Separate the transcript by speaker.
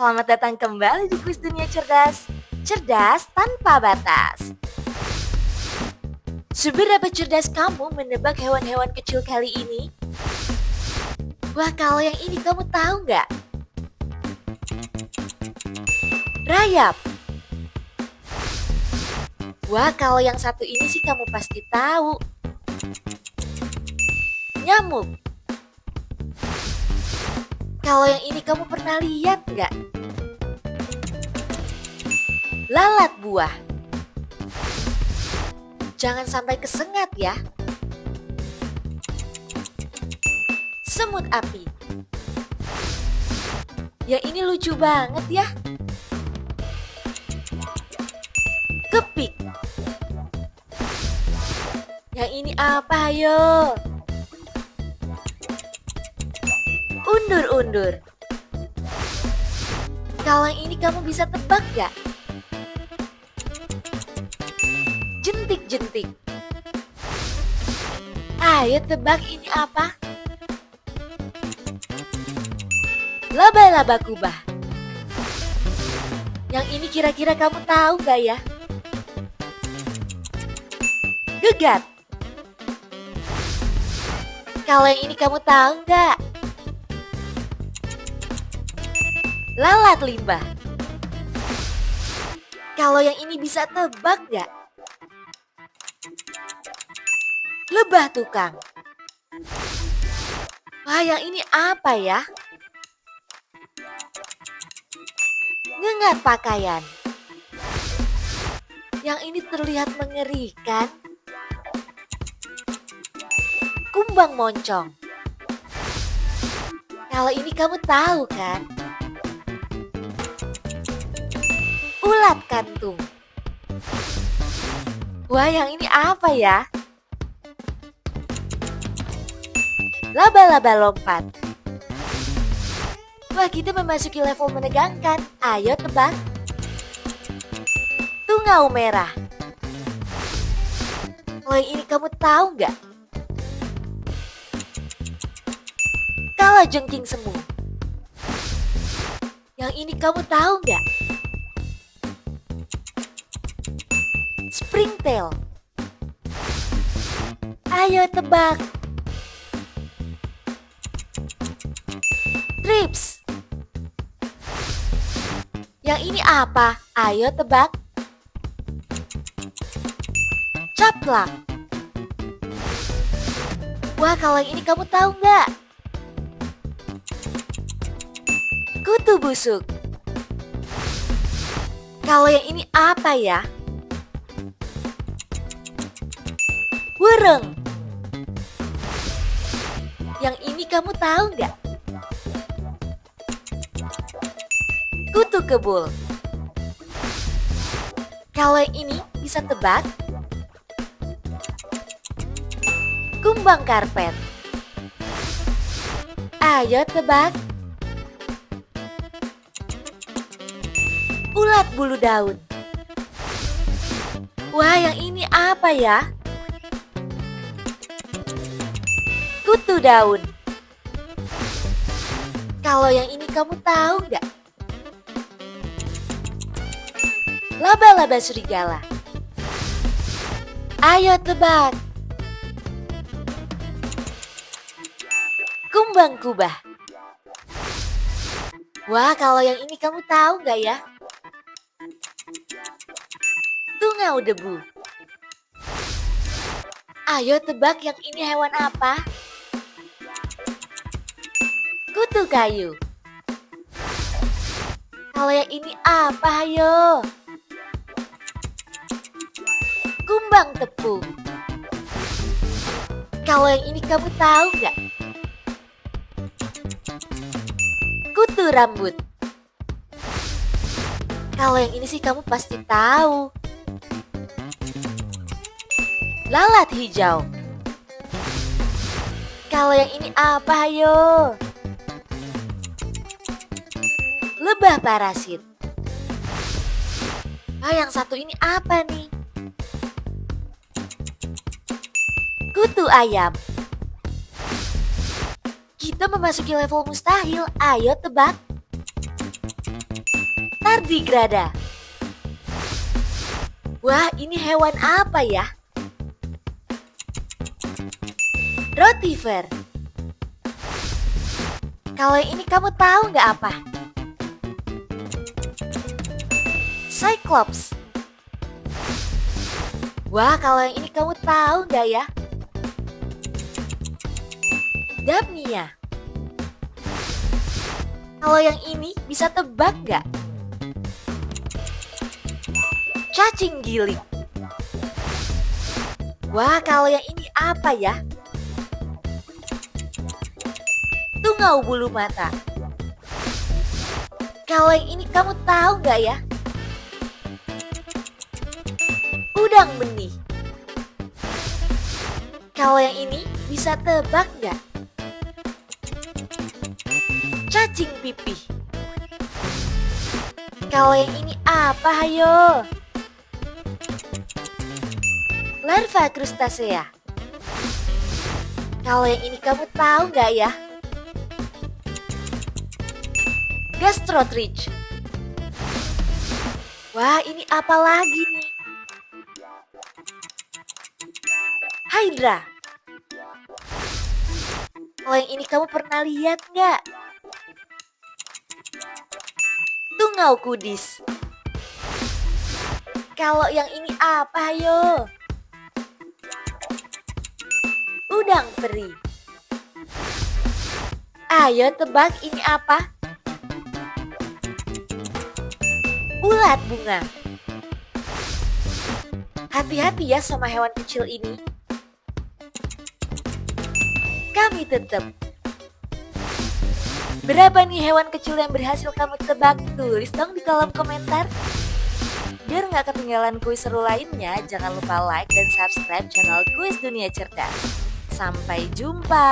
Speaker 1: Selamat datang kembali di Kuis Dunia Cerdas. Cerdas tanpa batas. Seberapa cerdas kamu menebak hewan-hewan kecil kali ini? Wah, kalau yang ini kamu tahu nggak? Rayap. Wah, kalau yang satu ini sih kamu pasti tahu. Nyamuk. Kalau yang ini kamu pernah lihat nggak? Lalat buah. Jangan sampai kesengat ya. Semut api. Yang ini lucu banget ya. Kepik. Yang ini apa ayo? Undur-undur. Kalau yang ini kamu bisa tebak gak? Jentik-jentik. Ayo tebak ini apa? Laba-laba kubah. Yang ini kira-kira kamu tahu gak ya? Gegat. Kalau yang ini kamu tahu gak? Lalat limbah. Kalau yang ini bisa tebak gak? Lebah tukang. Wah, yang ini apa ya? Ngengat pakaian. Yang ini terlihat mengerikan. Kumbang moncong. Kalau ini kamu tahu kan? Ulat kantung. Wah, yang ini apa ya? Laba-laba lompat. Wah, kita memasuki level menegangkan. Ayo tebak. Tungau merah. Kalau yang ini kamu tahu nggak? Kalajengking semu. Yang ini kamu tahu nggak? Springtail. Ayo tebak. Trips. Yang ini apa? Ayo tebak. Caplak. Wah, kalau yang ini kamu tahu nggak? Kutu busuk. Kalau yang ini apa ya? Burung. Yang ini kamu tahu nggak? Kutu kebul. Kalau yang ini bisa tebak? Kumbang karpet. Ayo tebak. Ulat bulu daun. Wah, yang ini apa ya? Kutu daun. Kalau yang ini kamu tahu nggak? Laba-laba serigala. Ayo tebak. Kumbang kubah. Wah, kalau yang ini kamu tahu nggak ya? Tungau debu. Ayo tebak yang ini hewan apa? Kutu kayu. Kalau yang ini apa ayo? Kumbang tepung. Kalau yang ini kamu tahu nggak? Kutu rambut. Kalau yang ini sih kamu pasti tahu. Lalat hijau. Kalau yang ini apa ayo? Lebah parasit. Ah, yang satu ini apa nih? Kutu ayam. Kita memasuki level mustahil. Ayo tebak. Tardigrada. Wah, ini hewan apa ya? Rotifer. Kalau yang ini kamu tahu nggak apa? Cyclops. Wah, kalau yang ini kamu tahu nggak ya? Daphnia. Kalau yang ini bisa tebak nggak? Cacing giling. Wah, kalau yang ini apa ya? Tungau bulu mata. Kalau yang ini kamu tahu nggak ya? Udang benih. Kalau yang ini bisa tebak nggak? Cacing pipih. Kalau yang ini apa, hayo? Larva krustasea. Kalau yang ini kamu tahu nggak ya? Gastrotrich. Wah, ini apa lagi nih? Hydra. Kalau yang ini kamu pernah lihat nggak? Tungau kudis. Kalau yang ini apa, ayo? Udang peri. Ayo tebak ini apa? Ulat bunga. Hati-hati ya sama hewan kecil ini. Kami tetap. Berapa nih hewan kecil yang berhasil kamu tebak? Tulis dong di kolom komentar. Biar nggak ketinggalan kuis seru lainnya, jangan lupa like dan subscribe channel Kuis Dunia Cerdas. Sampai jumpa.